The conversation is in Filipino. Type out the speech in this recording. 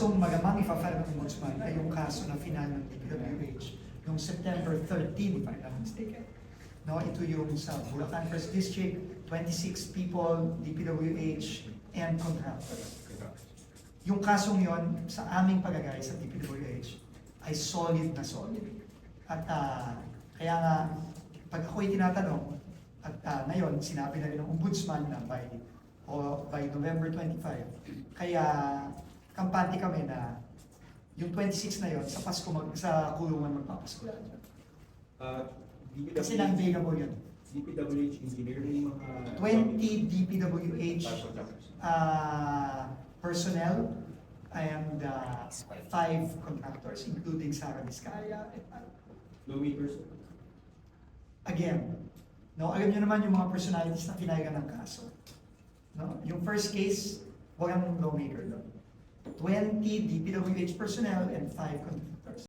kasong magamang ipa-file ng Ombudsman ay yung kaso na final ng DPWH noong September 13, if I'm not mistaken. No, ito yung sa Bulacan First District, 26 people, DPWH, and contractors. Yung kasong yon sa aming pagagay sa DPWH ay solid na solid. At kaya nga, pag ako'y tinatanong, at ngayon, sinabi na rin ng Ombudsman na by November 25, kaya kampante kami na yung 26 na yon sa Pasko sa kulungan magpapasko. Kasi non-available yun. DPWH engineer, may mga 20 DPWH personnel and 5 contractors, including Sara Vizcaya. kilometers. Again, no, alam niyo naman yung mga personalities na pinayagan ng kaso. No? Yung first case, walang lawmaker doon. 20 DPWH personnel and 5 contractors.